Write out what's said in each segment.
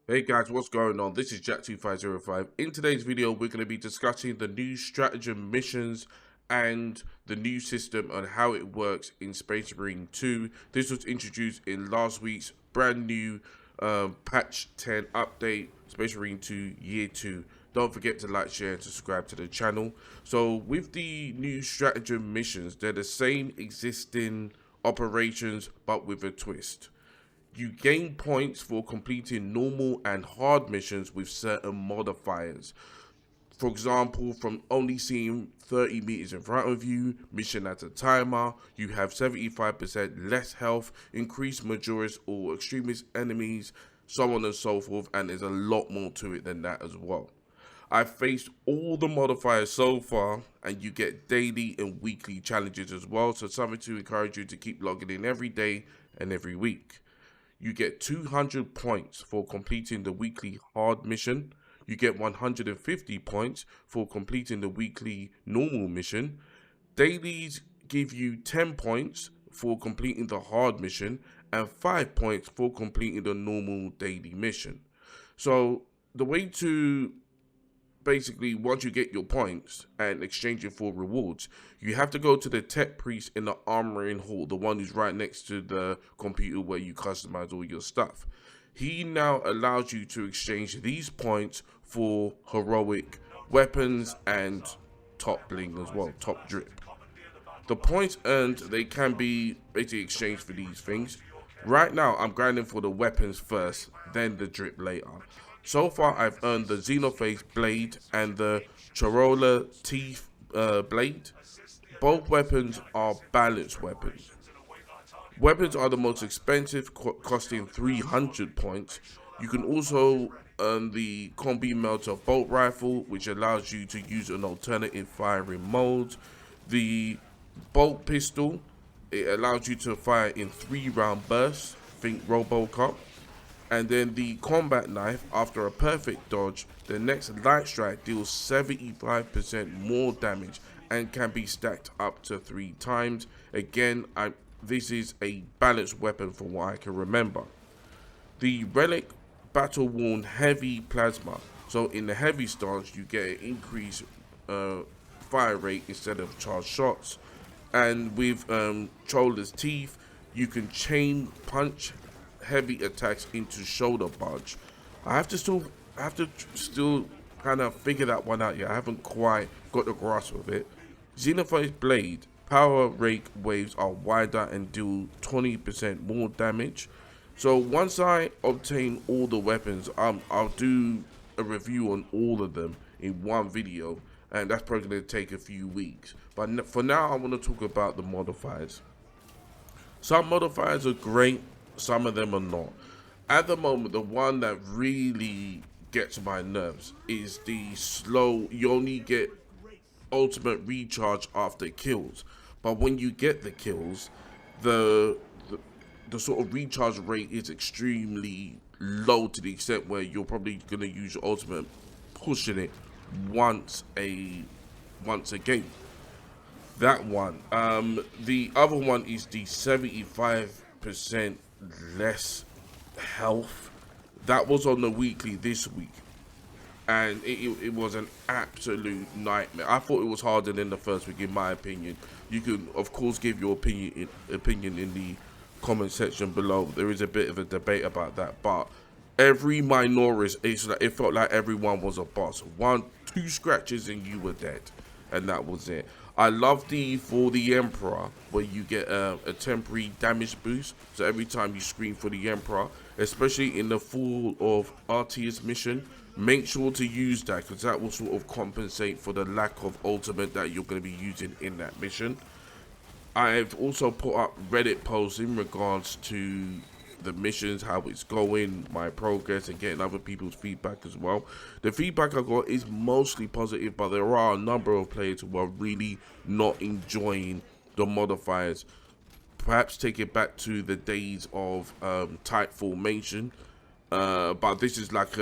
Hey guys, what's going on? This is Jack2505. In today's video, we're going to be discussing the new stratagem missions and the new system and how it works in Space Marine 2. This was introduced in last week's brand new patch 10 update, Space Marine 2 Year 2. Don't forget to like, share, and subscribe to the channel. So with the new stratagem missions, they're the same existing operations but with a twist. You gain points for completing normal and hard missions with certain modifiers. For example, from only seeing 30 meters in front of you, mission at a timer, you have 75% less health, increased majorist or extremist enemies, so on and so forth, and there's a lot more to it than that as well. I've faced all the modifiers so far, and you get daily and weekly challenges as well, so something to encourage you to keep logging in every day and every week. You get 200 points for completing the weekly hard mission. You get 150 points for completing the weekly normal mission. Dailies give you 10 points for completing the hard mission and 5 points for completing the normal daily mission. So the way to basically, once you get your points and exchange it for rewards, you have to go to the tech priest in the armoring hall, the one who's right next to the computer where you customize all your stuff. He now allows you to exchange these points for heroic weapons and top bling as well, top drip. The points earned, they can be basically exchanged for these things. Right now, I'm grinding for the weapons first, then the drip later. So far, I've earned the Xenophase Blade and the Chorola Teeth Blade. Both weapons are balanced weapons. Weapons are the most expensive, costing 300 points. You can also earn the Combi Melter Bolt Rifle, which allows you to use an alternative firing mode. The Bolt Pistol, it allows you to fire in 3-round bursts, think Robocop. And then the combat knife, after a perfect dodge, the next light strike deals 75% more damage and can be stacked up to 3 times. Again, this is a balanced weapon from what I can remember. The relic battle worn heavy plasma. So in the heavy stance, you get an increased fire rate instead of charged shots. And with Troller's Teeth, you can chain punch heavy attacks into shoulder barge. I have to still kind of figure that one out yet. I haven't quite got the grasp of it. Xenophase Blade power rake waves are wider and deal 20% more damage. So once I obtain all the weapons, I'll do a review on all of them in one video, and that's probably going to take a few weeks. But for now, I want to talk about the modifiers. Some modifiers are great, some of them are not. At the moment, the one that really gets my nerves is the slow. You only get ultimate recharge after kills, but when you get the kills, the sort of recharge rate is extremely low to the extent where you're probably going to use your ultimate pushing it once a game. That one. The other one is the 75% less health. That was on the weekly this week, and it was an absolute nightmare. I thought it was harder than the first week, in my opinion. You can, of course, give your opinion in the comment section below. There is a bit of a debate about that, but every minorist, it felt like everyone was a boss. 2 scratches and you were dead, and that was it. I love for the Emperor, where you get a temporary damage boost. So every time you scream for the Emperor, especially in the Fall of Arceus mission, make sure to use that, because that will sort of compensate for the lack of ultimate that you're going to be using in that mission. I've also put up Reddit posts in regards to the missions, how it's going, my progress, and getting other people's feedback as well. The feedback I got is mostly positive, but there are a number of players who are really not enjoying the modifiers. Perhaps take it back to the days of tight formation, but this is like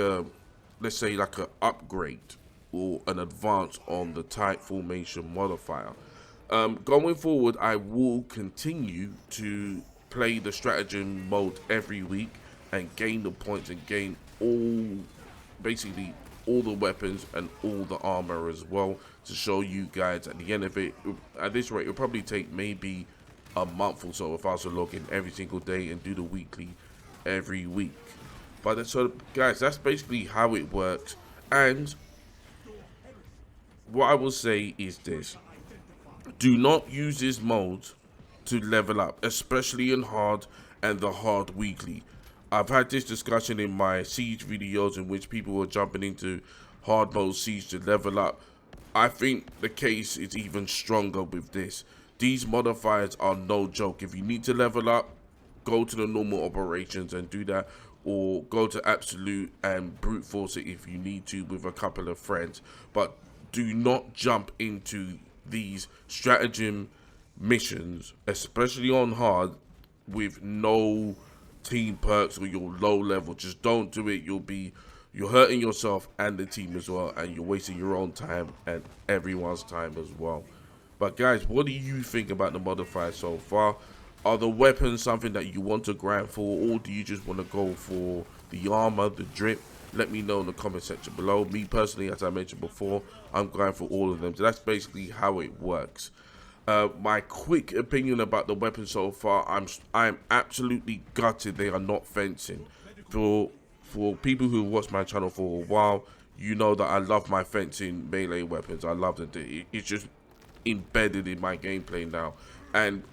let's say like an upgrade or an advance on the tight formation modifier. Going forward, I will continue to play the stratagem mode every week and gain the points and gain all, basically all the weapons and all the armor as well, to show you guys at the end of it. At this rate, it'll probably take maybe a month or so if I was to log in every single day and do the weekly every week. But so guys, that's basically how it works. And what I will say is this: do not use this mode to level up, especially in hard and the hard weekly. I've had this discussion in my siege videos in which people were jumping into hard mode siege to level up. I think the case is even stronger with this. These modifiers are no joke. If you need to level up, go to the normal operations and do that, or go to absolute and brute force it if you need to with a couple of friends. But do not jump into these stratagem missions, especially on hard, with no team perks or you're low level. Just don't do it. You're hurting yourself and the team as well, and you're wasting your own time and everyone's time as well. But guys, what do you think about the modifiers so far? Are the weapons something that you want to grind for, or do you just want to go for the armor, the drip? Let me know in the comment section below. Me personally, as I mentioned before, I'm going for all of them. So that's basically how it works. My quick opinion about the weapons so far: I'm absolutely gutted they are not fencing. For people who watched my channel for a while, you know that I love my fencing melee weapons. I love it. It's just embedded in my gameplay now. And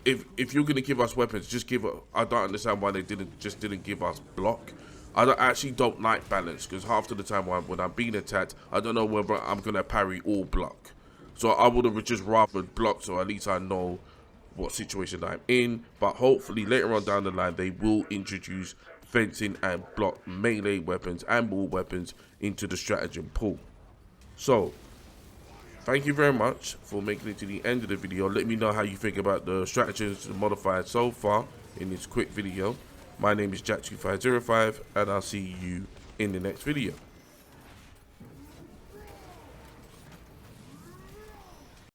if you're gonna give us weapons, just give it. I don't understand why they didn't give us block. Actually don't like balance, because half of the time when I'm being attacked, I don't know whether I'm gonna parry or block. So I would have just rather block, so at least I know what situation I'm in. But hopefully later on down the line, they will introduce fencing and block melee weapons and ball weapons into the stratagem pool. So thank you very much for making it to the end of the video. Let me know how you think about the stratagems modified so far in this quick video. My name is Jack2505, and I'll see you in the next video.